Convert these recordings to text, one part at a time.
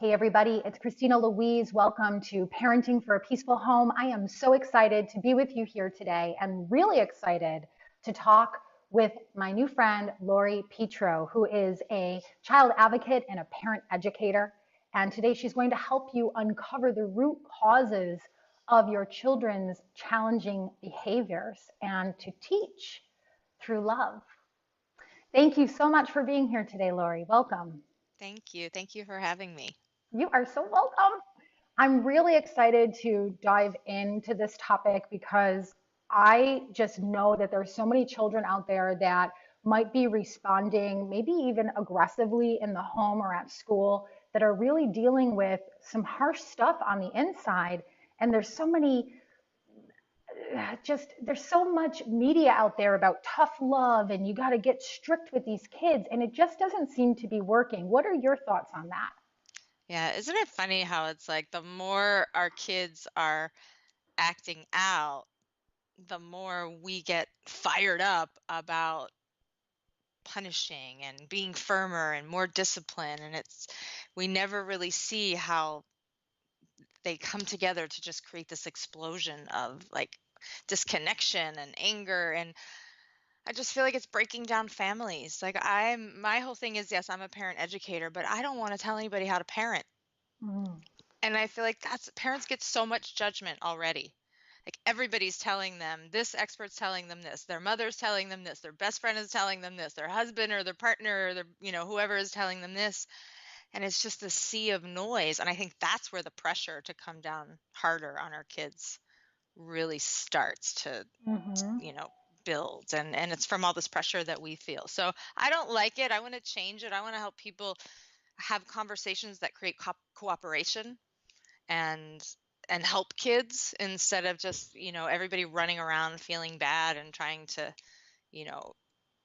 Hey everybody, it's Christina Louise. Welcome to Parenting for a Peaceful Home. I am so excited to be with you here today and really excited to talk with my new friend, Lori Petro, who is a child advocate and a parent educator. And today she's going to help you uncover the root causes of your children's challenging behaviors and to teach through love. Thank you so much for being here today, Lori. Welcome. Thank you. Thank you for having me. You are so welcome. I'm really excited to dive into this topic because I just know that there's so many children out there that might be responding, maybe even aggressively in the home or at school, that are really dealing with some harsh stuff on the inside. And there's so much media out there about tough love and you got to get strict with these kids. And it just doesn't seem to be working. What are your thoughts on that? Yeah, isn't it funny how it's like the more our kids are acting out, the more we get fired up about punishing and being firmer and more discipline. And we never really see how they come together to just create this explosion of like disconnection and anger. And I just feel like it's breaking down families. My whole thing is, yes, I'm a parent educator, but I don't want to tell anybody how to parent. Mm, And I feel like that's parents get so much judgment already. Like everybody's telling them, this expert's telling them this, their mother's telling them this, their best friend is telling them this, their husband or their partner or whoever is telling them this. And it's just a sea of noise. And I think that's where the pressure to come down harder on our kids really starts to, mhm. you know, build. And it's from all this pressure that we feel. So I don't like it. I want to change it. I want to help people have conversations that create cooperation and help kids instead of just everybody running around feeling bad and trying to you know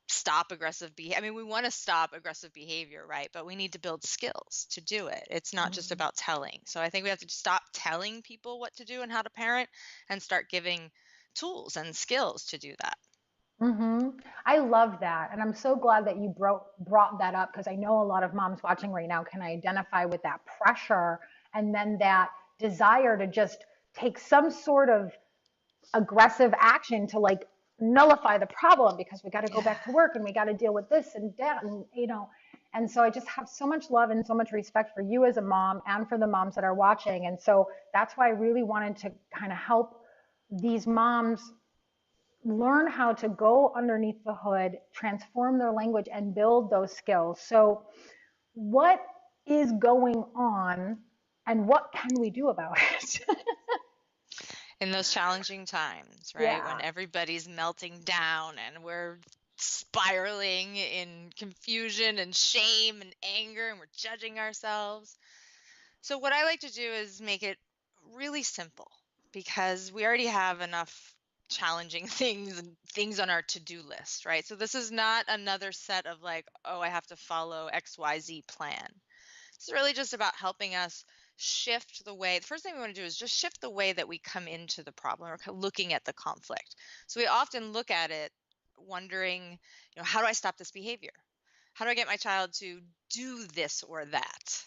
stop aggressive behavior. I mean, we want to stop aggressive behavior, right? But we need to build skills to do it. It's not just Mhm. about telling. So I think we have to stop telling people what to do and how to parent and start giving tools and skills to do that. I love that. And I'm so glad that you brought that up because I know a lot of moms watching right now can identify with that pressure and then that desire to just take some sort of aggressive action to like nullify the problem because we got to go Yeah. back to work and we got to deal with this and that and so I just have so much love and so much respect for you as a mom and for the moms that are watching. And so that's why I really wanted to kind of help these moms learn how to go underneath the hood, transform their language, and build those skills. So, what is going on and what can we do about it? In those challenging times, right? When Yeah. everybody's melting down and we're spiraling in confusion and shame and anger and we're judging ourselves. So, what I like to do is make it really simple because we already have enough challenging things and things on our to-do list, right? So this is not another set of like, oh, I have to follow XYZ plan. It's really just about helping us shift the way. The first thing we want to do is just shift the way that we come into the problem or looking at the conflict. So we often look at it wondering, how do I stop this behavior? How do I get my child to do this or that?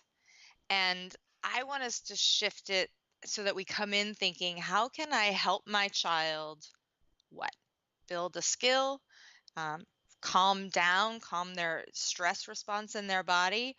And I want us to shift it so that we come in thinking, how can I help my child what? Build a skill, um, calm down, calm their stress response in their body.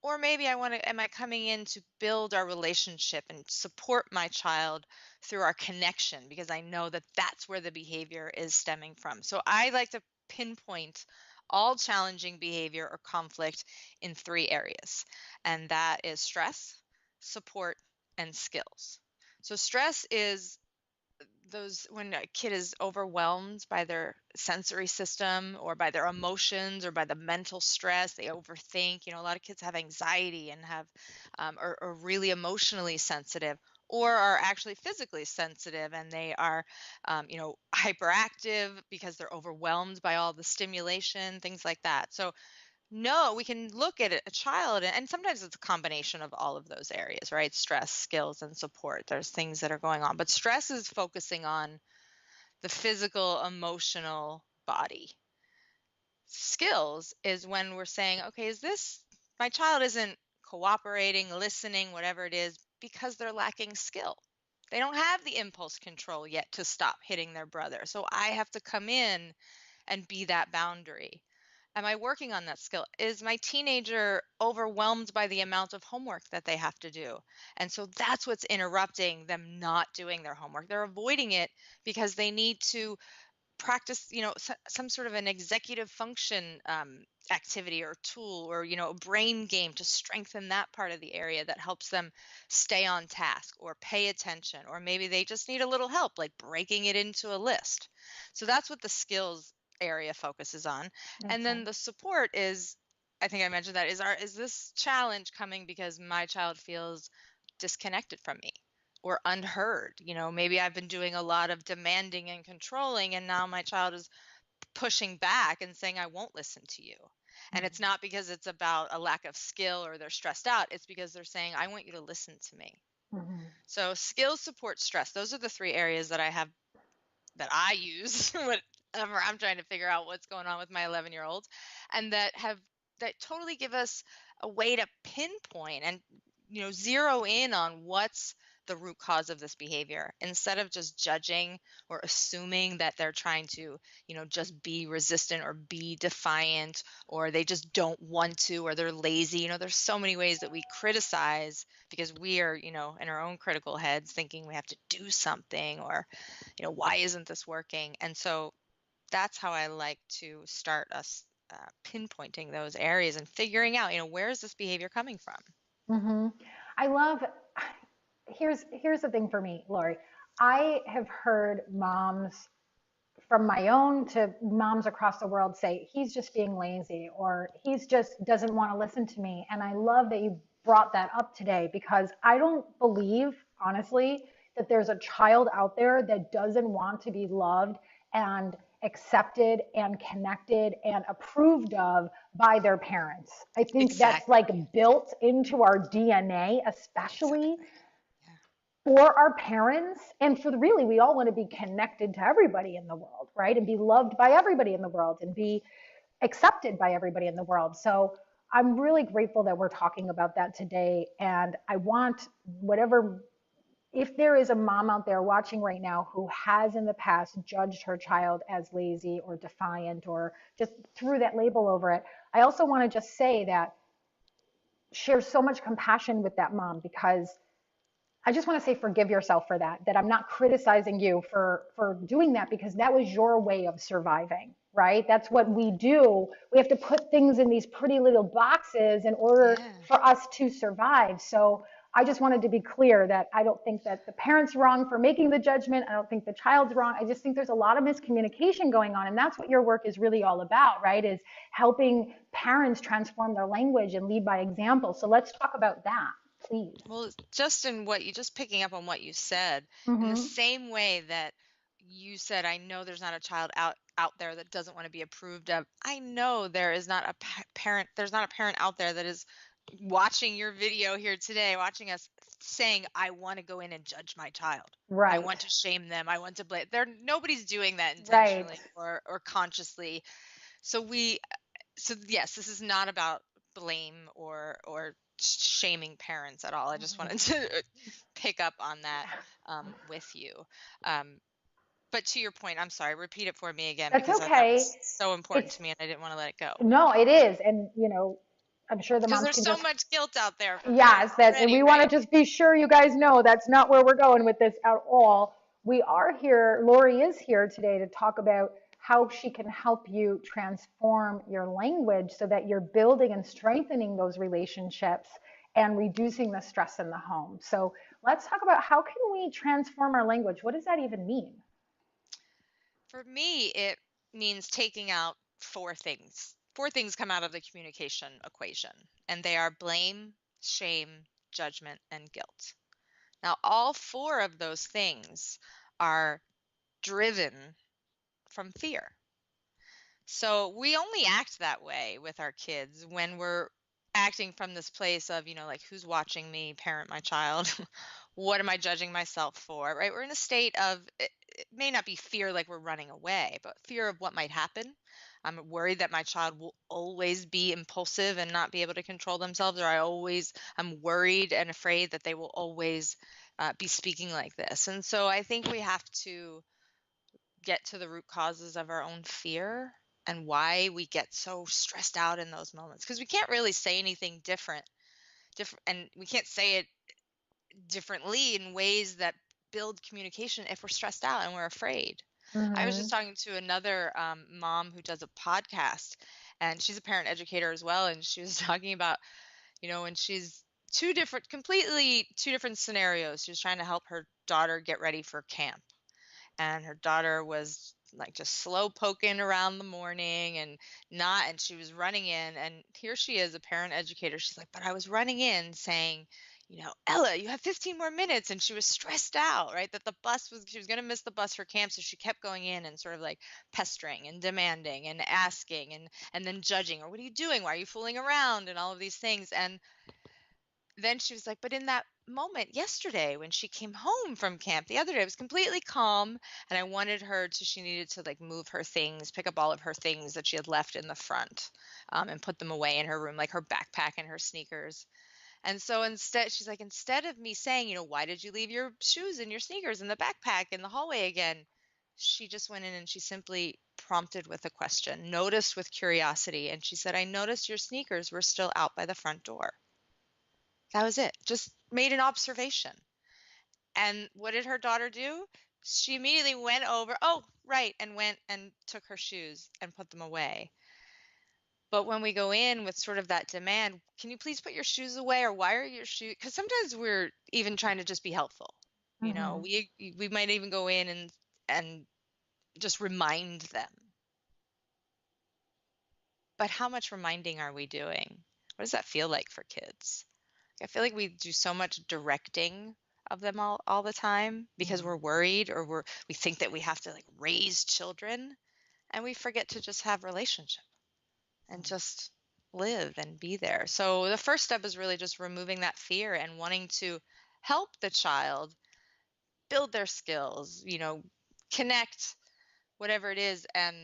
Or maybe am I coming in to build our relationship and support my child through our connection because I know that that's where the behavior is stemming from. So I like to pinpoint all challenging behavior or conflict in three areas, and that is stress, support, and skills. So stress is those when a kid is overwhelmed by their sensory system or by their emotions or by the mental stress, they overthink. A lot of kids have anxiety and have are really emotionally sensitive or are actually physically sensitive, and they are hyperactive because they're overwhelmed by all the stimulation, things like that. So no, we can look at a child, and sometimes it's a combination of all of those areas, right? Stress, skills, and support. There's things that are going on, but stress is focusing on the physical, emotional body. Skills is when we're saying, okay, is this my child isn't cooperating, listening, whatever it is, because they're lacking skill. They don't have the impulse control yet to stop hitting their brother. So I have to come in and be that boundary. Am I working on that skill? Is my teenager overwhelmed by the amount of homework that they have to do? And so that's what's interrupting them not doing their homework. They're avoiding it because they need to practice, some sort of an executive function activity or tool, or a brain game to strengthen that part of the area that helps them stay on task or pay attention, or maybe they just need a little help like breaking it into a list. So that's what the skills area focuses on. And Okay. then the support is, I think I mentioned that, is this challenge coming because my child feels disconnected from me or unheard? Maybe I've been doing a lot of demanding and controlling, and now my child is pushing back and saying, I won't listen to you. And it's not because it's about a lack of skill or they're stressed out. It's because they're saying, I want you to listen to me. Mm-hmm. So skills, support, stress. Those are the three areas that I use whenever I'm trying to figure out what's going on with my 11-year-olds, and that totally give us a way to pinpoint and zero in on what's the root cause of this behavior, instead of just judging or assuming that they're trying to just be resistant or be defiant, or they just don't want to, or they're lazy. There's so many ways that we criticize because we are in our own critical heads thinking we have to do something, or why isn't this working? And so that's how I like to start us pinpointing those areas and figuring out, where is this behavior coming from? Mm-hmm. I love, here's the thing for me, Lori. I have heard moms from my own to moms across the world say, he's just being lazy, or he's just doesn't want to listen to me. And I love that you brought that up today, because I don't believe, honestly, that there's a child out there that doesn't want to be loved and accepted and connected and approved of by their parents. I think that's like Exactly. built into our DNA, especially Exactly. Yeah. for our parents, and for really, we all want to be connected to everybody in the world, right? And be loved by everybody in the world and be accepted by everybody in the world. So I'm really grateful that we're talking about that today. And I want whatever, if there is a mom out there watching right now who has in the past judged her child as lazy or defiant or just threw that label over it, I also want to just say that share so much compassion with that mom, because I just want to say forgive yourself for that, that I'm not criticizing you for doing that, because that was your way of surviving, right? That's what we do. We have to put things in these pretty little boxes in order Yeah. for us to survive. So I just wanted to be clear that I don't think that the parent's wrong for making the judgment. I don't think the child's wrong. I just think there's a lot of miscommunication going on. And that's what your work is really all about, right? Is helping parents transform their language and lead by example. So let's talk about that, please. Well, just in what you just picking up on what you said, in the Mm-hmm. same way that you said, I know there's not a child out there that doesn't want to be approved of. I know there is not a parent. There's not a parent out there that is watching your video here today, watching us, saying, I want to go in and judge my child. I Right. want to shame them. I want to blame. Nobody's doing that Right. intentionally or consciously. So yes, this is not about blame or shaming parents at all. I just Mhm. wanted to pick up on that with you. Um, but to your point, I'm sorry, repeat it for me again, That's because that okay. was so important It's to me and I didn't want to let it go. no, it is. And I'm sure the Because moms there's can so just, much guilt out there for yes, parents that, and already, we want to right? just be sure you guys know that's not where we're going with this at all. We are here, Lori is here today to talk about how she can help you transform your language so that you're building and strengthening those relationships and reducing the stress in the home. So let's talk about, how can we transform our language? What does that even mean? For me, it means taking out four things. Four things come out of the communication equation, and they are blame, shame, judgment, and guilt. Now, all four of those things are driven from fear. So we only act that way with our kids when we're acting from this place of, like, who's watching me parent my child? What am I judging myself for? Right? We're in a state of, it may not be fear like we're running away, but fear of what might happen. I'm worried that my child will always be impulsive and not be able to control themselves, or I'm worried and afraid that they will always be speaking like this. And so I think we have to get to the root causes of our own fear and why we get so stressed out in those moments, because we can't really say anything different, and we can't say it differently in ways that build communication if we're stressed out and we're afraid. I was just Mm-hmm. talking to another mom who does a podcast, and she's a parent educator as well. And she was talking about, when she's completely two different scenarios. She was trying to help her daughter get ready for camp, and her daughter was like just slow poking around the morning and she was running in, and here she is, a parent educator. She's like, but I was running in saying, Ella, you have 15 more minutes. And she was stressed out, right? That she was going to miss the bus for camp. So she kept going in and sort of like pestering and demanding and asking and then judging, or what are you doing? Why are you fooling around? And all of these things. And then she was like, but in that moment yesterday when she came home from camp the other day, it was completely calm. And I wanted her to, she needed to like move her things, pick up all of her things that she had left in the front, and put them away in her room, like her backpack and her sneakers. And so instead, she's like, instead of me saying, why did you leave your shoes and your sneakers in the backpack in the hallway again? She just went in and she simply prompted with a question, noticed with curiosity. And she said, I noticed your sneakers were still out by the front door. That was it. Just made an observation. And what did her daughter do? She immediately went over, oh, right, and went and took her shoes and put them away. But when we go in with sort of that demand, can you please put your shoes away, or why are your shoes? Because sometimes we're even trying to just be helpful. Mm-hmm. We might even go in and just remind them. But how much reminding are we doing? What does that feel like for kids? I feel like we do so much directing of them all the time because we're worried, or we think that we have to like raise children, and we forget to just have relationship and just live and be there. So the first step is really just removing that fear and wanting to help the child build their skills, connect, whatever it is. And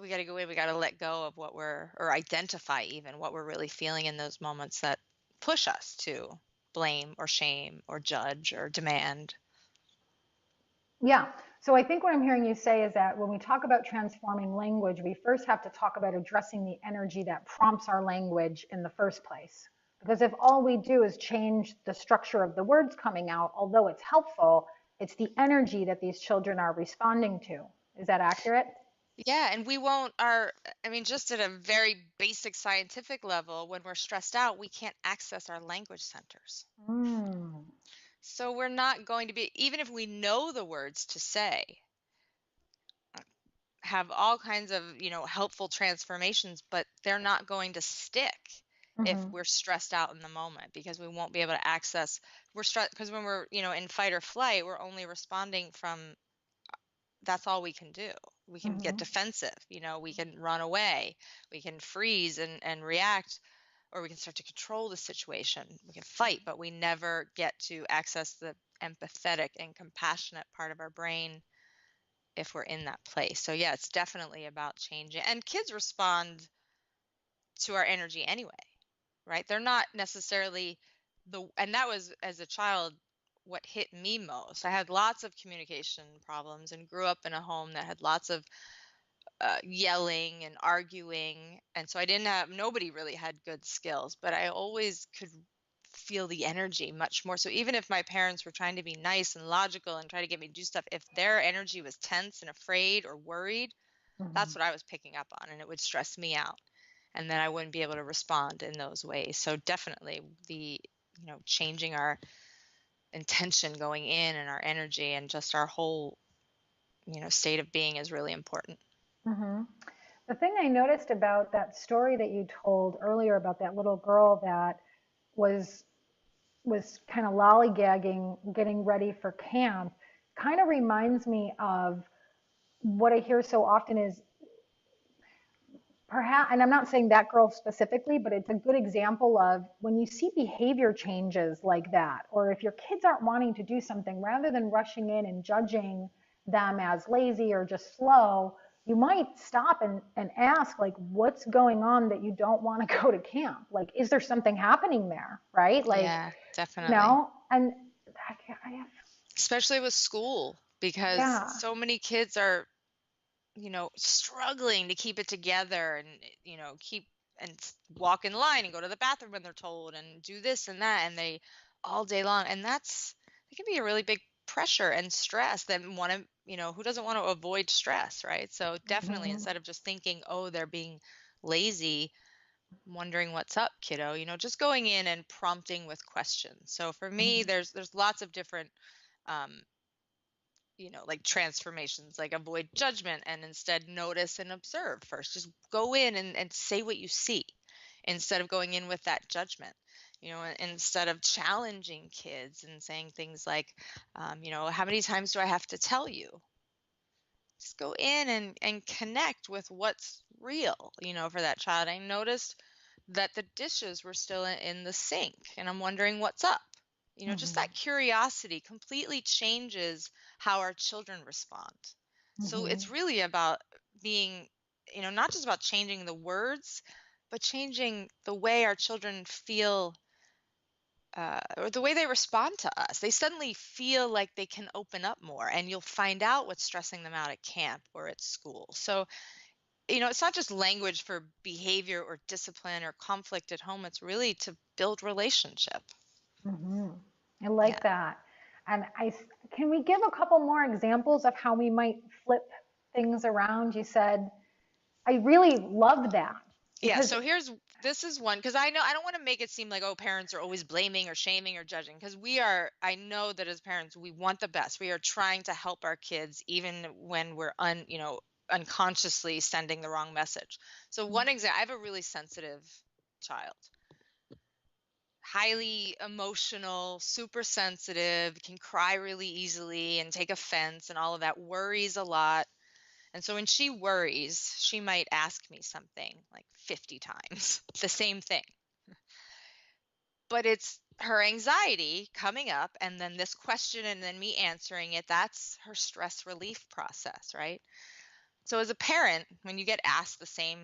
we got to go in, we got to let go of or identify even what we're really feeling in those moments that push us to blame or shame or judge or demand. Yeah. So I think what I'm hearing you say is that when we talk about transforming language, we first have to talk about addressing the energy that prompts our language in the first place. Because if all we do is change the structure of the words coming out, although it's helpful, it's the energy that these children are responding to. Is that accurate? Yeah, and we won't our I mean, just at a very basic scientific level, when we're stressed out, we can't access our language centers. Mm. So we're not going to be, even if we know the words to say, have all kinds of, helpful transformations, but they're not going to stick if Hmm. we're stressed out in the moment, because we won't be able to access, we're stressed because when we're, in fight or flight, we're only responding from, that's all we can do. We can get Hmm. defensive, we can run away, we can freeze and react, or we can start to control the situation. We can fight, but we never get to access the empathetic and compassionate part of our brain if we're in that place. So yeah, it's definitely about changing. And kids respond to our energy anyway, right? They're not necessarily and that was, as a child, what hit me most. I had lots of communication problems and grew up in a home that had lots of yelling and arguing. And so nobody really had good skills, but I always could feel the energy much more. So even if my parents were trying to be nice and logical and try to get me to do stuff, if their energy was tense and afraid or worried, that's Hmm. what I was picking up on, and it would stress me out. And then I wouldn't be able to respond in those ways. So definitely changing our intention going in and our energy and just our whole, state of being is really important. Hmm. The thing I noticed about that story that you told earlier about that little girl that was was kind of lollygagging, getting ready for camp, kind of reminds me of what I hear so often is perhaps, and I'm not saying that girl specifically, but it's a good example of when you see behavior changes like that, or if your kids aren't wanting to do something, rather than rushing in and judging them as lazy or just slow, you might stop and ask, like, what's going on that you don't want to go to camp? Like, is there something happening there? Right? Like, Yeah, definitely. and I have, Especially with school, because yeah. so many kids are, struggling to keep it together and, keep and walk in line and go to the bathroom when they're told and do this and that and they all day long. And it can be a really big pressure and stress that who doesn't want to avoid stress, right? So definitely Hmm. instead of just thinking, oh, they're being lazy, wondering what's up, kiddo, just going in and prompting with questions. So for me, Hmm. there's lots of different um, like transformations, like avoid judgment and instead notice and observe first. Just go in and say what you see instead of going in with that judgment. Instead of challenging kids and saying things like, how many times do I have to tell you? Just go in and connect with what's real, for that child. I noticed that the dishes were still in the sink and I'm wondering what's up. Just Hmm. that curiosity completely changes how our children respond. So Hmm. it's really about being, not just about changing the words, but changing the way our children feel, or the way they respond to us. They suddenly feel like they can open up more, and you'll find out what's stressing them out at camp or at school. So, it's not just language for behavior or discipline or conflict at home, it's really to build relationship. Hmm. I Yeah. like that. And can we give a couple more examples of how we might flip things around? You said, I really love that Yeah, because, so this is one, because I know I don't want to make it seem like, oh, parents are always blaming or shaming or judging, because I know that as parents we want the best. We are trying to help our kids even when we're unconsciously sending the wrong message. So one example, I have a really sensitive child, highly emotional, super sensitive, can cry really easily and take offense and all of that, worries a lot. And so when she worries, she might ask me something like 50 times, the same thing. But it's her anxiety coming up and then this question and then me answering it. That's her stress relief process, right? So as a parent, when you get asked the same,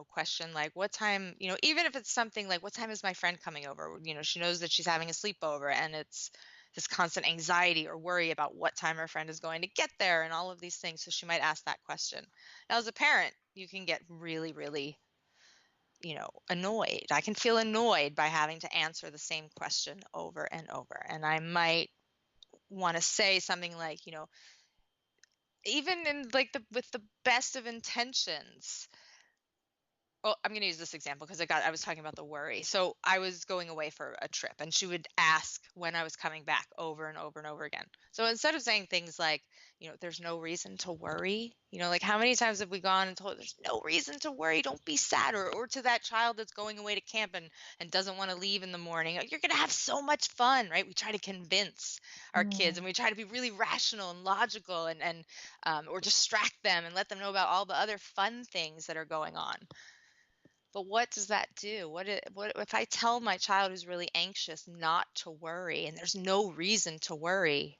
question like what time, even if it's something like what time is my friend coming over? She knows that she's having a sleepover and it's this constant anxiety or worry about what time her friend is going to get there and all of these things. So she might ask that question. Now, as a parent, you can get really, really, annoyed. I can feel annoyed by having to answer the same question over and over. And I might want to say something like, even in like with the best of intentions. Well, I'm going to use this example because I was talking about the worry. So I was going away for a trip and she would ask when I was coming back over and over and over again. So instead of saying things like, there's no reason to worry, like how many times have we gone and told her, there's no reason to worry, don't be sad, or to that child that's going away to camp and doesn't want to leave in the morning, "Oh, you're going to have so much fun," right? We try to convince our kids and we try to be really rational and logical or distract them and let them know about all the other fun things that are going on. But what does that do? What if I tell my child who's really anxious not to worry and there's no reason to worry?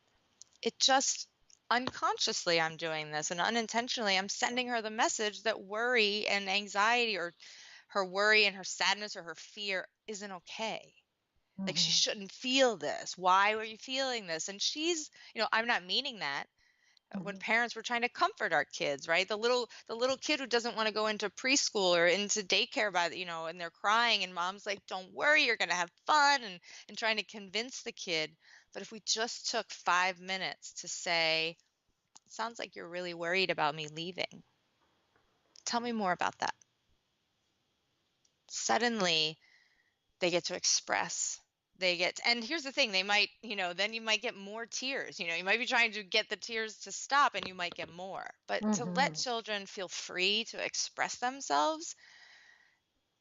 It just unconsciously I'm doing this and unintentionally I'm sending her the message that worry and anxiety or her worry and her sadness or her fear isn't okay. Like she hmm. shouldn't feel this. Why are you feeling this? And I'm not meaning that. When Hmm. parents were trying to comfort our kids, right? The little kid who doesn't want to go into preschool or into daycare and they're crying and mom's like, "Don't worry, you're going to have fun," and trying to convince the kid. But if we just took 5 minutes to say, "It sounds like you're really worried about me leaving. Tell me more about that." Suddenly, they get to express. And here's the thing, they might, then you might get more tears. You might be trying to get the tears to stop and you might get more. But to let Hmm. children feel free to express themselves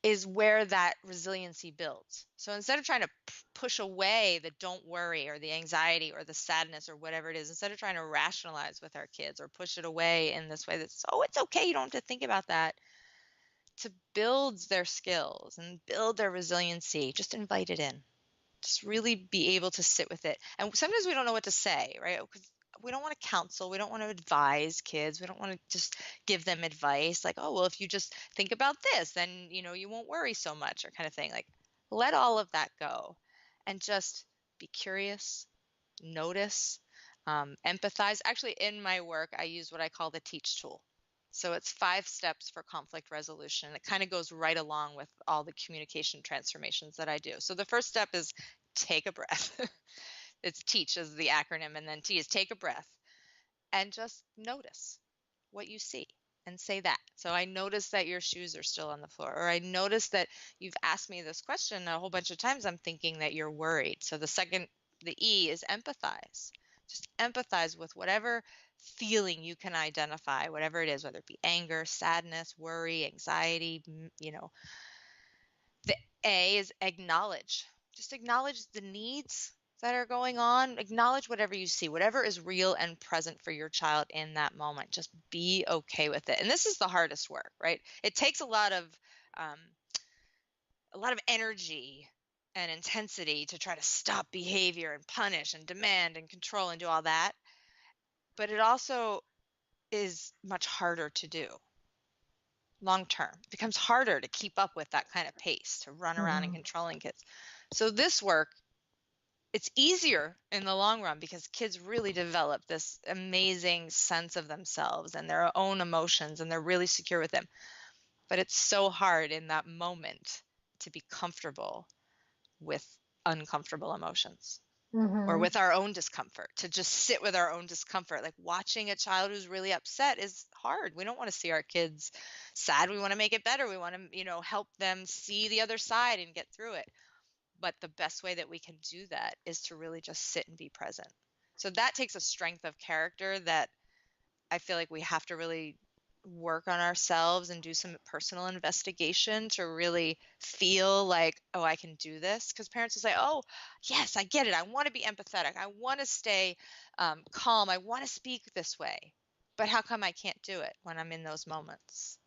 is where that resiliency builds. So instead of trying to push away the don't worry or the anxiety or the sadness or whatever it is, instead of trying to rationalize with our kids or push it away in this way that's, oh, it's okay, you don't have to think about that, to build their skills and build their resiliency, just invite it in. Just really be able to sit with it. And sometimes we don't know what to say, right? 'Cause we don't want to counsel, we don't want to advise kids, we don't want to just give them advice like, oh, well, if you just think about this, then you won't worry so much, or kind of thing. Like, let all of that go and just be curious, notice, empathize. Actually, in my work, I use what I call the teach tool. So it's 5 steps for conflict resolution. It kind of goes right along with all the communication transformations that I do. So the first step is take a breath. It's teach is the acronym, and then T is take a breath and just notice what you see and say that. So I notice that your shoes are still on the floor, or I notice that you've asked me this question a whole bunch of times. I'm thinking that you're worried. So the E is empathize. Just empathize with whatever feeling you can identify, whatever it is, whether it be anger, sadness, worry, anxiety. The A is acknowledge. Just acknowledge the needs that are going on. Acknowledge whatever you see, whatever is real and present for your child in that moment. Just be okay with it. And this is the hardest work, right? It takes um, a lot of energy and intensity to try to stop behavior and punish and demand and control and do all that. But it also is much harder to do long term. It becomes harder to keep up with that kind of pace, to run around and Mm-hmm. controlling kids. So this work, it's easier in the long run because kids really develop this amazing sense of themselves and their own emotions, and they're really secure with them. But it's so hard in that moment to be comfortable with uncomfortable emotions, or Mm-hmm. with our own discomfort, to just sit with our own discomfort. Like, watching a child who's really upset is hard. We don't want to see our kids sad. We want to make it better. We want to, help them see the other side and get through it. But the best way that we can do that is to really just sit and be present. So that takes a strength of character that I feel like we have to really work on ourselves and do some personal investigation to really feel like, oh, I can do this. Because parents will say, oh, yes, I get it. I want to be empathetic. I want to stay calm. I want to speak this way. But how come I can't do it when I'm in those moments?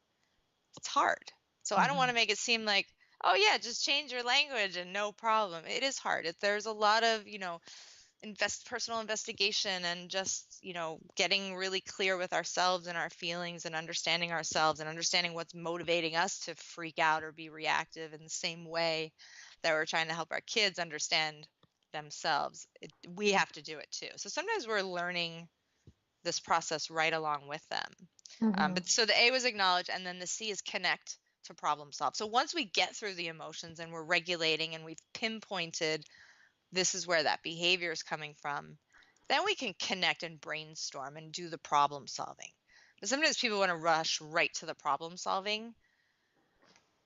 It's hard. So I don't want to make it seem like, oh, yeah, just change your language and no problem. It is hard. There's a lot of, personal investigation, and just getting really clear with ourselves and our feelings, and understanding ourselves, and understanding what's motivating us to freak out or be reactive in the same way that we're trying to help our kids understand themselves. We have to do it too. So sometimes we're learning this process right along with them. Mm-hmm. But so the A was acknowledge, and then the C is connect to problem solve. So once we get through the emotions and we're regulating and we've pinpointed this is where that behavior is coming from, then we can connect and brainstorm and do the problem solving. But sometimes people want to rush right to the problem solving,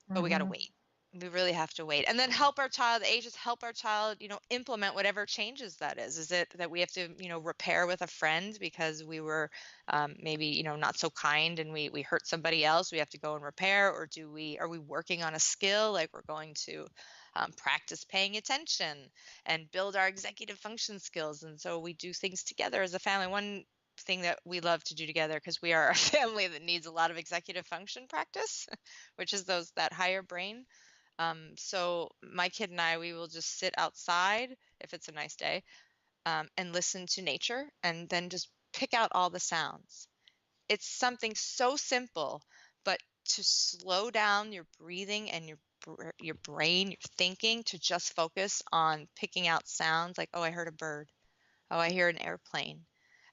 but we got to Mm-hmm. wait. We really have to wait, and then help our child. Just help our child, implement whatever changes that is. Is it that we have to, repair with a friend because we were maybe, not so kind, and we hurt somebody else? We have to go and repair, or are we working on a skill, like we're going to practice paying attention and build our executive function skills, and so we do things together as a family. One thing that we love to do together, because we are a family that needs a lot of executive function practice, which is that higher brain. So my kid and I, we will just sit outside if it's a nice day, and listen to nature, and then just pick out all the sounds. It's something so simple, but to slow down your breathing and your brain, your thinking, to just focus on picking out sounds like, oh, I heard a bird. Oh, I hear an airplane.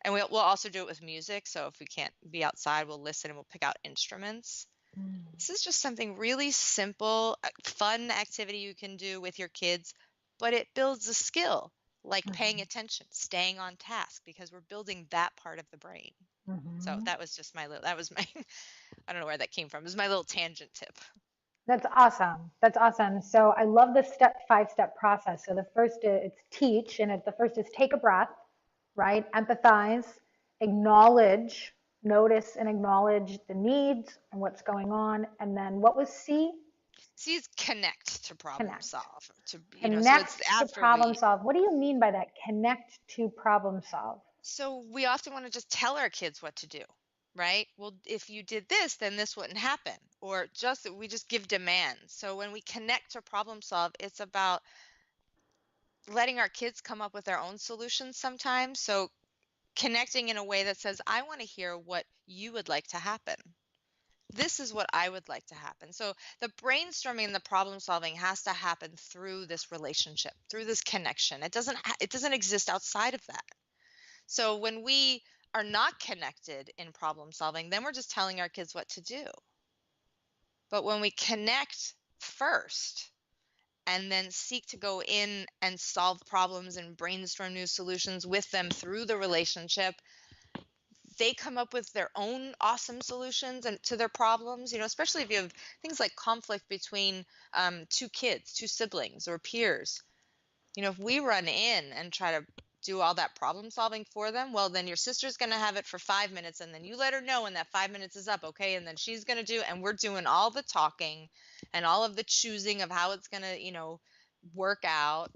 And we'll also do it with music. So if we can't be outside, we'll listen and we'll pick out instruments. This is just something really simple, fun activity you can do with your kids, but it builds a skill like paying attention, staying on task, because we're building that part of the brain. So Mm-hmm. that was just that was my, I don't know where that came from. It was my little tangent tip. That's awesome. That's awesome. So I love the 5 step process. So the first is it's teach, and the first is take a breath, right? Empathize, acknowledge, notice and acknowledge the needs and what's going on. And then what was C? See, it's connect to problem Connect. solve. So it's Connect to after problem we, solve. What do you mean by that? Connect to problem solve. so we often want to just tell our kids what to do, right? Well, if you did this, then this wouldn't happen. Or we just give demands. So when we connect to problem solve, it's about letting our kids come up with their own solutions sometimes. So connecting in a way that says, I want to hear what you would like to happen. This is what I would like to happen. So the brainstorming and the problem solving has to happen through this relationship, through this connection. It doesn't exist outside of that. So when we are not connected in problem solving, then we're just telling our kids what to do. But when we connect first and then seek to go in and solve problems and brainstorm new solutions with them through the relationship, they come up with their own awesome solutions and to their problems, especially if you have things like conflict between two kids, two siblings, or peers. If we run in and try to do all that problem solving for them, well, then your sister's going to have it for 5 minutes, and then you let her know when that 5 minutes is up, okay? And then she's going to do, and we're doing all the talking and all of the choosing of how it's going to, work out.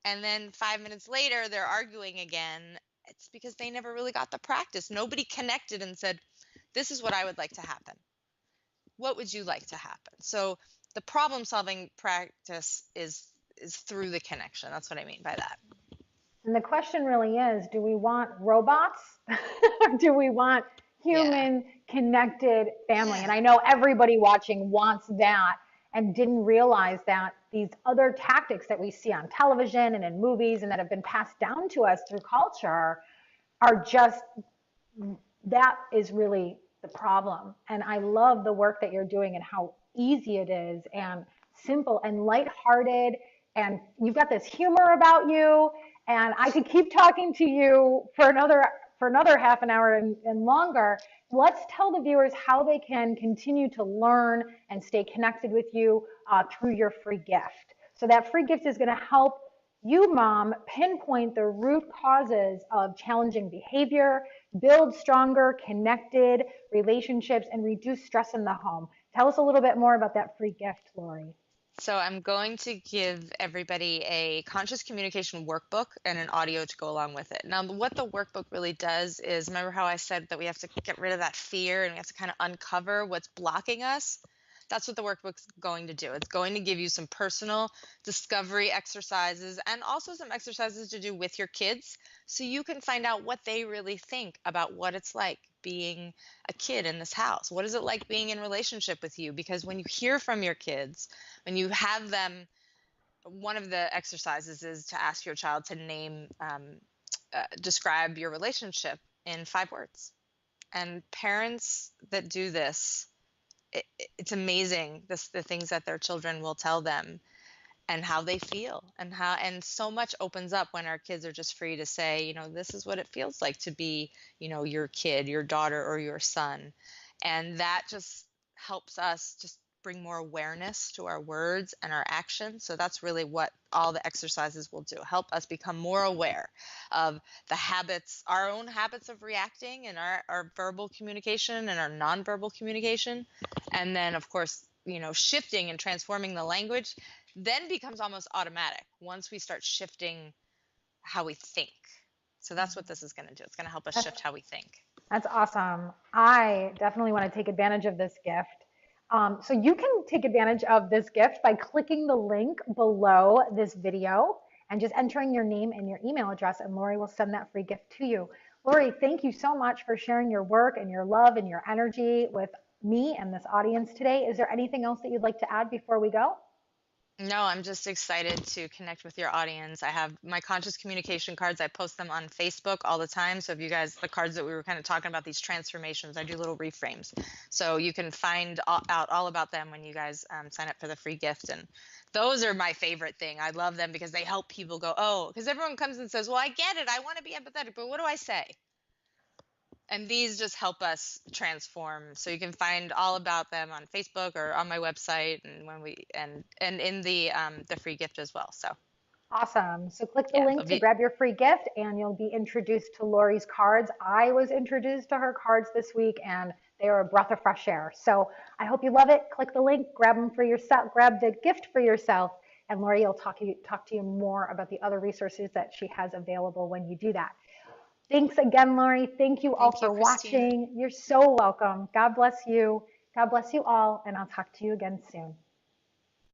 And then 5 minutes later, they're arguing again. It's because they never really got the practice. Nobody connected and said, this is what I would like to happen. What would you like to happen? So the problem solving practice is through the connection. That's what I mean by that. And the question really is, do we want robots or do we want Yeah. human connected family? And Yeah. I know everybody watching wants that and didn't realize that these other tactics that we see on television and in movies and that have been passed down to us through culture are just, that is really the problem. And I love the work that you're doing and how easy it is and simple and lighthearted. And you've got this humor about you. And I could keep talking to you for another half an hour and longer. Let's tell the viewers how they can continue to learn and stay connected with you through your free gift. So that free gift is going to help you, mom, pinpoint the root causes of challenging behavior, build stronger, connected relationships, and reduce stress in the home. Tell us a little bit more about that free gift, Lori. So I'm going to give everybody a conscious communication workbook and an audio to go along with it. Now, what the workbook really does is, remember how I said that we have to get rid of that fear and we have to kind of uncover what's blocking us? That's what the workbook's going to do. It's going to give you some personal discovery exercises and also some exercises to do with your kids so you can find out what they really think about what it's like being a kid in this house. What is it like being in relationship with you? Because when you hear from your kids, when you have them, one of the exercises is to ask your child to describe your relationship in 5 words. And parents that do this, it's amazing the things that their children will tell them and how they feel and so much opens up when our kids are just free to say, this is what it feels like to be, your kid, your daughter, or your son. And that just helps us just bring more awareness to our words and our actions. So that's really what all the exercises will do, help us become more aware of the habits, our own habits of reacting and our verbal communication and our nonverbal communication. And then, of course, shifting and transforming the language then becomes almost automatic once we start shifting how we think. So that's what this is going to do. It's going to help us shift how we think. That's awesome. I definitely want to take advantage of this gift. So you can take advantage of this gift by clicking the link below this video and just entering your name and your email address, and Lori will send that free gift to you. Lori, thank you so much for sharing your work and your love and your energy with me and this audience today. Is there anything else that you'd like to add before we go? No, I'm just excited to connect with your audience. I have my conscious communication cards. I post them on Facebook all the time. So if you guys, the cards that we were kind of talking about, these transformations, I do little reframes. So you can find out all about them when you guys sign up for the free gift. And those are my favorite thing. I love them because they help people go, oh, because everyone comes and says, well, I get it. I want to be empathetic, but what do I say? And these just help us transform. So you can find all about them on Facebook or on my website, and when we and in the free gift as well. So Awesome. So click the yeah, link to grab your free gift and you'll be introduced to Lori's cards. I was introduced to her cards this week and they are a breath of fresh air. So I hope you love it. Click the link, grab them for yourself, grab the gift for yourself, and Lori will talk to you more about the other resources that she has available when you do that. Thanks again, Lori. Thank you all thank you, for Christina. watching. You're so welcome. God bless you. God bless you all, and I'll talk to you again soon.